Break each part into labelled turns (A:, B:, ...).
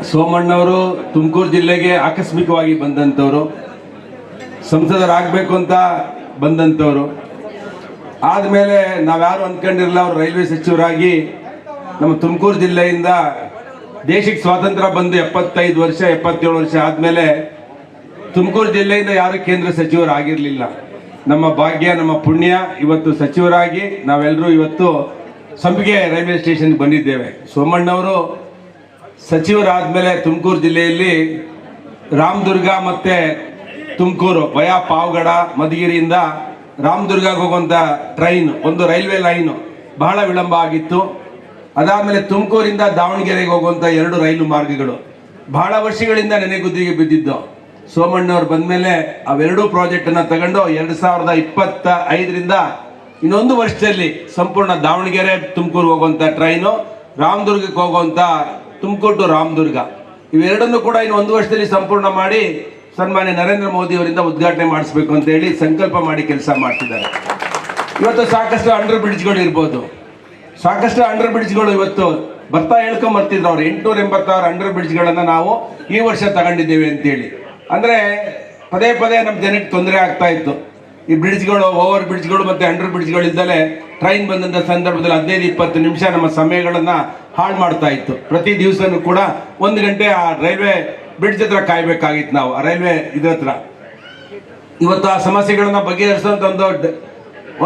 A: ಸೋಮಣ್ಣವರು ತುಮಕೂರು ಜಿಲ್ಲೆಗೆ ಆಕಸ್ಮಿಕವಾಗಿ ಬಂದಂಥವ್ರು, ಸಂಸದರಾಗಬೇಕು ಅಂತ ಬಂದಂಥವ್ರು. ಆದಮೇಲೆ ನಾವ್ಯಾರು ಅಂದ್ಕೊಂಡಿರಲಿಲ್ಲ ಅವರು ರೈಲ್ವೆ ಸಚಿವರಾಗಿ ನಮ್ಮ ತುಮಕೂರು ಜಿಲ್ಲೆಯಿಂದ ದೇಶಕ್ಕೆ ಸ್ವಾತಂತ್ರ್ಯ ಬಂದು 75 ವರ್ಷ 77 ವರ್ಷ ಆದಮೇಲೆ ತುಮಕೂರು ಜಿಲ್ಲೆಯಿಂದ ಯಾರು ಕೇಂದ್ರ ಸಚಿವರಾಗಿರಲಿಲ್ಲ. ನಮ್ಮ ಭಾಗ್ಯ, ನಮ್ಮ ಪುಣ್ಯ, ಇವತ್ತು ಸಚಿವರಾಗಿ ನಾವೆಲ್ಲರೂ ಇವತ್ತು ಸಂಪಿಗೆ ರೈಲ್ವೆ ಸ್ಟೇಷನ್ಗೆ ಬಂದಿದ್ದೇವೆ. ಸೋಮಣ್ಣವರು ಸಚಿವರಾದಮೇಲೆ ತುಮಕೂರು ಜಿಲ್ಲೆಯಲ್ಲಿ ರಾಮದುರ್ಗ ಮತ್ತು ತುಮಕೂರು ವಯಾ ಪಾವಗಡ ಮಧುಗಿರಿಯಿಂದ ರಾಮದುರ್ಗಕ್ಕೆ ಹೋಗುವಂಥ ಟ್ರೈನ್, ಒಂದು ರೈಲ್ವೆ ಲೈನು ಬಹಳ ವಿಳಂಬ ಆಗಿತ್ತು. ಅದಾದಮೇಲೆ ತುಮಕೂರಿಂದ ದಾವಣಗೆರೆಗೆ ಹೋಗುವಂಥ 2 ರೈಲು ಮಾರ್ಗಗಳು ಬಹಳ ವರ್ಷಗಳಿಂದ ನೆನೆಗುದ್ದಿಗೆ ಬಿದ್ದಿದ್ದು. ಸೋಮಣ್ಣವ್ರು ಬಂದಮೇಲೆ ಅವೆರಡೂ ಪ್ರಾಜೆಕ್ಟನ್ನು ತಗೊಂಡು 2025ರಿಂದ ಇನ್ನೊಂದು ವರ್ಷದಲ್ಲಿ ಸಂಪೂರ್ಣ ದಾವಣಗೆರೆ ತುಮಕೂರು ಹೋಗುವಂಥ ಟ್ರೈನು, ರಾಮದುರ್ಗಕ್ಕೆ ಹೋಗುವಂಥ ತುಮಕೂರು ಟು ರಾಮದುರ್ಗ, ಇವೆರಡನ್ನು ಕೂಡ ಇನ್ನು 1 ವರ್ಷದಲ್ಲಿ ಸಂಪೂರ್ಣ ಮಾಡಿ ಸನ್ಮಾನ್ಯ ನರೇಂದ್ರ ಮೋದಿ ಅವರಿಂದ ಉದ್ಘಾಟನೆ ಮಾಡಿಸ್ಬೇಕು ಅಂತ ಹೇಳಿ ಸಂಕಲ್ಪ ಮಾಡಿ ಕೆಲಸ ಮಾಡ್ತಿದ್ದಾರೆ. ಇವತ್ತು ಸಾಕಷ್ಟು ಅಂಡರ್ ಬ್ರಿಡ್ಜ್ಗಳು ಇರ್ಬೋದು, ಸಾಕಷ್ಟು ಅಂಡರ್ ಬ್ರಿಡ್ಜ್ಗಳು ಇವತ್ತು ಹೇಳ್ಕೊಂಬರ್ತಿದ್ರು. ಅವ್ರು 886 ಅಂಡರ್ ಬ್ರಿಡ್ಜ್ಗಳನ್ನು ನಾವು ಈ ವರ್ಷ ತಗೊಂಡಿದ್ದೇವೆ ಅಂತೇಳಿ. ಅಂದರೆ ಪದೇ ಪದೇ ನಮ್ಮ ಜನಕ್ಕೆ ತೊಂದರೆ ಆಗ್ತಾ ಇತ್ತು. ಈ ಬ್ರಿಡ್ಜ್ಗಳು, ಓವರ್ ಬ್ರಿಡ್ಜ್ಗಳು ಮತ್ತು ಅಂಡರ್ ಬ್ರಿಡ್ಜ್ಗಳಿಂದಲೇ ಟ್ರೈನ್ ಬಂದಂಥ ಸಂದರ್ಭದಲ್ಲಿ 15-20 ನಿಮಿಷ ನಮ್ಮ ಸಮಯಗಳನ್ನು ಹಾಳು ಮಾಡ್ತಾ ಇತ್ತು. ಪ್ರತಿ ದಿವಸನೂ ಕೂಡ 1 ಗಂಟೆ ಆ ರೈಲ್ವೆ ಬ್ರಿಡ್ಜ್ ಹತ್ರ ಕಾಯ್ಬೇಕಾಗಿತ್ತು ನಾವು, ಆ ರೈಲ್ವೆ ಇದ್ರ ಹತ್ರ. ಇವತ್ತು ಆ ಸಮಸ್ಯೆಗಳನ್ನ ಬಗೆಹರಿಸುವಂಥ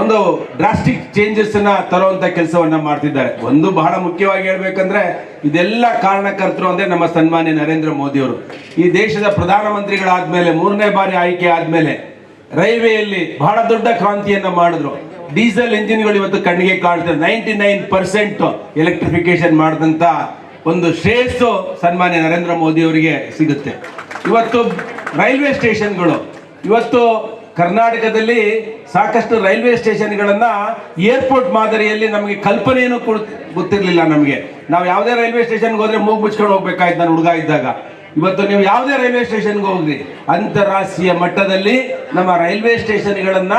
A: ಒಂದು ಡ್ರಾಸ್ಟಿಕ್ ಚೇಂಜಸ್ನ ತರುವಂಥ ಕೆಲಸವನ್ನ ಮಾಡ್ತಿದ್ದಾರೆ. ಒಂದು ಬಹಳ ಮುಖ್ಯವಾಗಿ ಹೇಳ್ಬೇಕಂದ್ರೆ ಇದೆಲ್ಲ ಕಾರಣಕರ್ತರು ಅಂದರೆ ನಮ್ಮ ಸನ್ಮಾನ್ಯ ನರೇಂದ್ರ ಮೋದಿ ಅವರು. ಈ ದೇಶದ ಪ್ರಧಾನಮಂತ್ರಿಗಳಾದ್ಮೇಲೆ 3ನೇ ಬಾರಿ ಆಯ್ಕೆ ಆದ್ಮೇಲೆ ರೈಲ್ವೆಯಲ್ಲಿ ಬಹಳ ದೊಡ್ಡ ಕ್ರಾಂತಿಯನ್ನ ಮಾಡಿದ್ರು. ಡೀಸೆಲ್ ಇಂಜಿನ್ಗಳು ಇವತ್ತು ಕಣ್ಣಿಗೆ ಕಾಣ್ತದೆ. 99% ಎಲೆಕ್ಟ್ರಿಫಿಕೇಶನ್ ಮಾಡಿದಂಥ ಒಂದು ಶ್ರೇಯಸ್ಸು ಸನ್ಮಾನ್ಯ ನರೇಂದ್ರ ಮೋದಿ ಅವರಿಗೆ ಸಿಗುತ್ತೆ. ಇವತ್ತು ರೈಲ್ವೆ ಸ್ಟೇಷನ್ಗಳು, ಇವತ್ತು ಕರ್ನಾಟಕದಲ್ಲಿ ಸಾಕಷ್ಟು ರೈಲ್ವೆ ಸ್ಟೇಷನ್ಗಳನ್ನ ಏರ್ಪೋರ್ಟ್ ಮಾದರಿಯಲ್ಲಿ ನಮಗೆ ಕಲ್ಪನೆಯನ್ನು ಗೊತ್ತಿರಲಿಲ್ಲ. ನಮಗೆ ನಾವು ಯಾವುದೇ ರೈಲ್ವೆ ಸ್ಟೇಷನ್ಗೆ ಹೋದ್ರೆ ಮೂಗು ಮುಚ್ಕೊಂಡು ಹೋಗ್ಬೇಕಾಯ್ತು ನಾನು ಹುಡುಗ ಇದ್ದಾಗ. ಇವತ್ತು ನೀವು ಯಾವುದೇ ರೈಲ್ವೆ ಸ್ಟೇಷನ್ಗೆ ಹೋಗ್ರಿ, ಅಂತಾರಾಷ್ಟ್ರೀಯ ಮಟ್ಟದಲ್ಲಿ ನಮ್ಮ ರೈಲ್ವೆ ಸ್ಟೇಷನ್ಗಳನ್ನ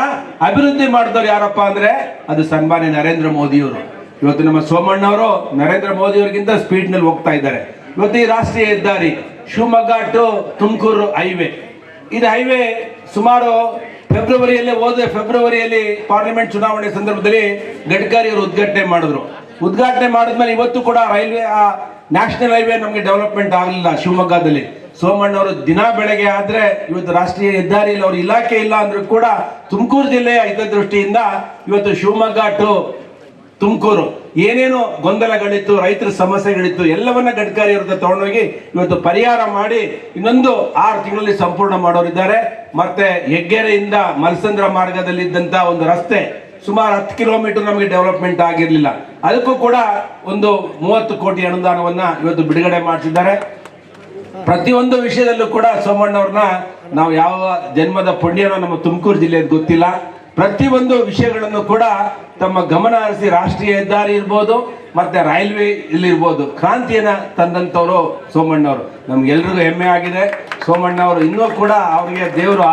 A: ಅಭಿವೃದ್ಧಿ ಮಾಡಿದವರು ಯಾರಪ್ಪ ಅಂದ್ರೆ ಅದು ಸನ್ಮಾನ್ಯ ನರೇಂದ್ರ ಮೋದಿಯವರು. ಇವತ್ತು ನಮ್ಮ ಸೋಮಣ್ಣವರು ನರೇಂದ್ರ ಮೋದಿ ಅವರಿಗಿಂತ ಸ್ಪೀಡ್ನಲ್ಲಿ ಹೋಗ್ತಾ ಇದ್ದಾರೆ. ಇವತ್ತು ಈ ರಾಷ್ಟ್ರೀಯ ಹೆದ್ದಾರಿ ಶಿವಮೊಗ್ಗ ಟು ತುಮಕೂರು ಹೈವೇ, ಇದು ಹೈವೇ ಸುಮಾರು ಫೆಬ್ರವರಿಯಲ್ಲಿ ಪಾರ್ಲಿಮೆಂಟ್ ಚುನಾವಣೆ ಸಂದರ್ಭದಲ್ಲಿ ಗಡ್ಕರಿ ಅವರು ಉದ್ಘಾಟನೆ ಮಾಡಿದ್ರು. ಉದ್ಘಾಟನೆ ಮಾಡಿದ್ಮೇಲೆ ಇವತ್ತು ಕೂಡ ರೈಲ್ವೆ ನ್ಯಾಷನಲ್ ಹೈವೇ ನಮಗೆ ಡೆವಲಪ್ಮೆಂಟ್ ಆಗಲಿಲ್ಲ ಶಿವಮೊಗ್ಗದಲ್ಲಿ. ಸೋಮಣ್ಣವರು ದಿನ ಬೆಳಗ್ಗೆ ಆದ್ರೆ ಇವತ್ತು ರಾಷ್ಟ್ರೀಯ ಹೆದ್ದಾರಿಯಲ್ಲಿ ಅವ್ರ ಇಲಾಖೆ ಇಲ್ಲ ಅಂದ್ರೂ ಕೂಡ ತುಮಕೂರು ಜಿಲ್ಲೆಯ ಹಿತದೃಷ್ಟಿಯಿಂದ ಇವತ್ತು ಶಿವಮೊಗ್ಗ ಟು ತುಮಕೂರು ಏನೇನು ಗೊಂದಲಗಳಿತ್ತು, ರೈತರ ಸಮಸ್ಯೆಗಳಿತ್ತು, ಎಲ್ಲವನ್ನ ಗಡ್ಕರಿ ಅವ್ರದ್ದು ತಗೊಂಡೋಗಿ ಇವತ್ತು ಪರಿಹಾರ ಮಾಡಿ ಇನ್ನೊಂದು 6 ತಿಂಗಳಲ್ಲಿ ಸಂಪೂರ್ಣ ಮಾಡೋರಿದ್ದಾರೆ. ಮತ್ತೆ ಹೆಗ್ಗೆರೆಯಿಂದ ಮಲಸಂದ್ರ ಮಾರ್ಗದಲ್ಲಿದ್ದಂತ ಒಂದು ರಸ್ತೆ ಸುಮಾರು 10 ಕಿಲೋಮೀಟರ್ ನಮಗೆ ಡೆವಲಪ್ಮೆಂಟ್ ಆಗಿರಲಿಲ್ಲ, ಅದಕ್ಕೂ ಕೂಡ ಒಂದು 30 ಕೋಟಿ ಅನುದಾನವನ್ನ ಇವತ್ತು ಬಿಡುಗಡೆ ಮಾಡಿಸಿದ್ದಾರೆ. ಪ್ರತಿಯೊಂದು ವಿಷಯದಲ್ಲೂ ಕೂಡ ಸೋಮಣ್ಣವ್ರನ್ನ ನಾವು ಯಾವ ಜನ್ಮದ ಪುಣ್ಯನೋ ನಮ್ಮ ತುಮಕೂರು ಜಿಲ್ಲೆಯಲ್ಲಿ ಗೊತ್ತಿಲ್ಲ. ಪ್ರತಿಯೊಂದು ವಿಷಯಗಳನ್ನು ಕೂಡ ತಮ್ಮ ಗಮನ ಹರಿಸಿ ರಾಷ್ಟ್ರೀಯ ಹೆದ್ದಾರಿ ಇರ್ಬೋದು ಮತ್ತೆ ರೈಲ್ವೆ ಇಲ್ಲಿರ್ಬೋದು ಕ್ರಾಂತಿಯನ್ನ ತಂದಂಥವ್ರು ಸೋಮಣ್ಣವರು. ನಮ್ಗೆಲ್ರಿಗೂ ಹೆಮ್ಮೆ ಆಗಿದೆ. ಸೋಮಣ್ಣವರು ಇನ್ನೂ ಕೂಡ ಅವರಿಗೆ ದೇವರು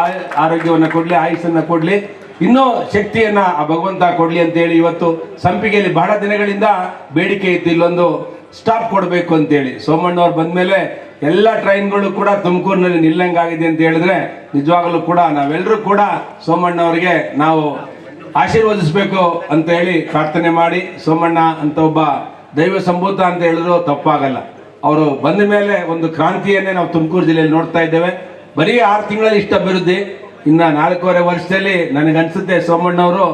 A: ಆರೋಗ್ಯವನ್ನು ಕೊಡ್ಲಿ, ಆಯುಷನ್ನ ಕೊಡ್ಲಿ, ಇನ್ನೂ ಶಕ್ತಿಯನ್ನ ಆ ಭಗವಂತ ಕೊಡ್ಲಿ ಅಂತೇಳಿ ಇವತ್ತು ಸಂಪಿಗೆಯಲ್ಲಿ ಬಹಳ ದಿನಗಳಿಂದ ಬೇಡಿಕೆ ಇತ್ತು ಇಲ್ಲೊಂದು ಸ್ಟಾಪ್ ಕೊಡಬೇಕು ಅಂತೇಳಿ. ಸೋಮಣ್ಣವ್ರು ಬಂದ್ಮೇಲೆ ಎಲ್ಲ ಟ್ರೈನ್ಗಳು ಕೂಡ ತುಮಕೂರಿನಲ್ಲಿ ನಿಲ್ಲಂಗಾಗಿದೆ ಅಂತ ಹೇಳಿದ್ರೆ ನಿಜವಾಗಲೂ ಕೂಡ ನಾವೆಲ್ಲರೂ ಕೂಡ ಸೋಮಣ್ಣವ್ರಿಗೆ ನಾವು ಆಶೀರ್ವದಿಸಬೇಕು ಅಂತ ಹೇಳಿ ಪ್ರಾರ್ಥನೆ ಮಾಡಿ, ಸೋಮಣ್ಣ ಅಂತ ಒಬ್ಬ ದೈವ ಸಂಭೂತ ಅಂತ ಹೇಳಿದ್ರು ತಪ್ಪಾಗಲ್ಲ. ಅವರು ಬಂದ ಮೇಲೆ ಒಂದು ಕ್ರಾಂತಿಯನ್ನೇ ನಾವು ತುಮಕೂರು ಜಿಲ್ಲೆಯಲ್ಲಿ ನೋಡ್ತಾ ಇದ್ದೇವೆ. ಬರೀ 6 ತಿಂಗಳಲ್ಲಿ ಇಷ್ಟ ಅಭಿವೃದ್ಧಿ, ಇನ್ನ 4.5 ವರ್ಷದಲ್ಲಿ ನನಗನ್ಸುತ್ತೆ ಸೋಮಣ್ಣವರು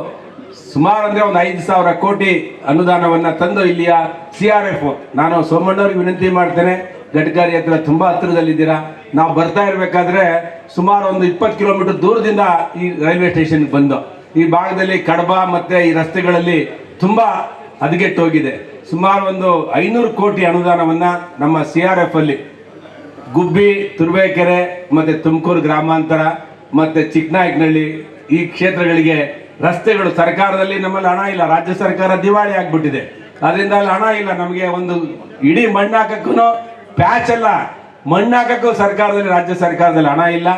A: ಸುಮಾರು ಅಂದ್ರೆ ಒಂದು 5,000 ಕೋಟಿ ಅನುದಾನವನ್ನ ತಂದು ಇಲ್ಲಿಯ CRF, ನಾನು ಸೋಮಣ್ಣವ್ರಿಗೆ ವಿನಂತಿ ಮಾಡ್ತೇನೆ, ಗಡ್ಕರಿ ಹತ್ರ ತುಂಬಾ ಹತ್ತಿರದಲ್ಲಿದ್ದೀರಾ, ನಾವು ಬರ್ತಾ ಇರ್ಬೇಕಾದ್ರೆ ಸುಮಾರು ಒಂದು 20 ಕಿಲೋಮೀಟರ್ ದೂರದಿಂದ ಈ ರೈಲ್ವೆ ಸ್ಟೇಷನ್ ಬಂದು ಈ ಭಾಗದಲ್ಲಿ ಕಡಬ ಮತ್ತೆ ಈ ರಸ್ತೆಗಳಲ್ಲಿ ತುಂಬಾ ಹದಗೆಟ್ಟು ಹೋಗಿದೆ. ಸುಮಾರು ಒಂದು 500 ಕೋಟಿ ಅನುದಾನವನ್ನ ನಮ್ಮ CRF ಅಲ್ಲಿ ಗುಬ್ಬಿ, ತುರುವೇಕೆರೆ ಮತ್ತೆ ತುಮಕೂರು ಗ್ರಾಮಾಂತರ ಮತ್ತೆ ಚಿಕ್ಕನಾಯಕನಹಳ್ಳಿ ಈ ಕ್ಷೇತ್ರಗಳಿಗೆ ರಸ್ತೆಗಳು ಸರ್ಕಾರದಲ್ಲಿ ನಮ್ಮಲ್ಲಿ ಹಣ ಇಲ್ಲ, ರಾಜ್ಯ ಸರ್ಕಾರ ದಿವಾಳಿ ಆಗ್ಬಿಟ್ಟಿದೆ, ಅದರಿಂದ ಅಲ್ಲಿ ಹಣ ಇಲ್ಲ. ನಮಗೆ ಒಂದು ಇಡೀ ಮಣ್ಣು ಹಾಕಕ್ಕೂ ಪ್ಯಾಚ್ ಅಲ್ಲ, ಮಣ್ಣು ಹಾಕಕ್ಕೂ ಸರ್ಕಾರದಲ್ಲಿ ರಾಜ್ಯ ಸರ್ಕಾರದಲ್ಲಿ ಹಣ ಇಲ್ಲ.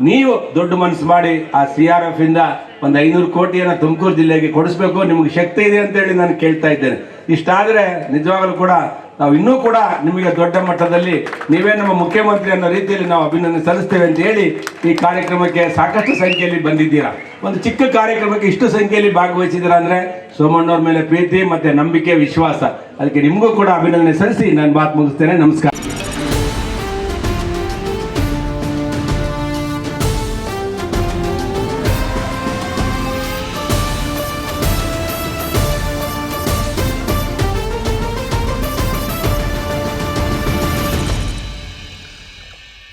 A: ನೀವು ದೊಡ್ಡ ಮನಸ್ಸು ಮಾಡಿ ಆ CRF ಇಂದ ಒಂದು 500 ಕೋಟಿಯನ್ನ ತುಮಕೂರು ಜಿಲ್ಲೆಗೆ ಕೊಡಿಸ್ಬೇಕು, ನಿಮ್ಗೆ ಶಕ್ತಿ ಇದೆ ಅಂತ ಹೇಳಿ ನಾನು ಕೇಳ್ತಾ ಇದ್ದೇನೆ. ಇಷ್ಟಾದ್ರೆ ನಿಜವಾಗ್ಲೂ ಕೂಡ ನಾವು ಇನ್ನೂ ಕೂಡ ನಿಮಗೆ ದೊಡ್ಡ ಮಟ್ಟದಲ್ಲಿ ನೀವೇ ನಮ್ಮ ಮುಖ್ಯಮಂತ್ರಿ ಅನ್ನೋ ರೀತಿಯಲ್ಲಿ ನಾವು ಅಭಿನಂದನೆ ಸಲ್ಲಿಸ್ತೇವೆ ಅಂತ ಹೇಳಿ ಈ ಕಾರ್ಯಕ್ರಮಕ್ಕೆ ಸಾಕಷ್ಟು ಸಂಖ್ಯೆಯಲ್ಲಿ ಬಂದಿದ್ದೀರಾ. ಒಂದು ಚಿಕ್ಕ ಕಾರ್ಯಕ್ರಮಕ್ಕೆ ಇಷ್ಟು ಸಂಖ್ಯೆಯಲ್ಲಿ ಭಾಗವಹಿಸಿದ್ದೀರಾ ಅಂದ್ರೆ ಸೋಮಣ್ಣವ್ರ ಮೇಲೆ ಪ್ರೀತಿ ಮತ್ತೆ ನಂಬಿಕೆ ವಿಶ್ವಾಸ, ಅದಕ್ಕೆ ನಿಮಗೂ ಕೂಡ ಅಭಿನಂದನೆ ಸಲ್ಲಿಸಿ ನಾನು ಮಾತು ಮುಗಿಸ್ತೇನೆ. ನಮಸ್ಕಾರ.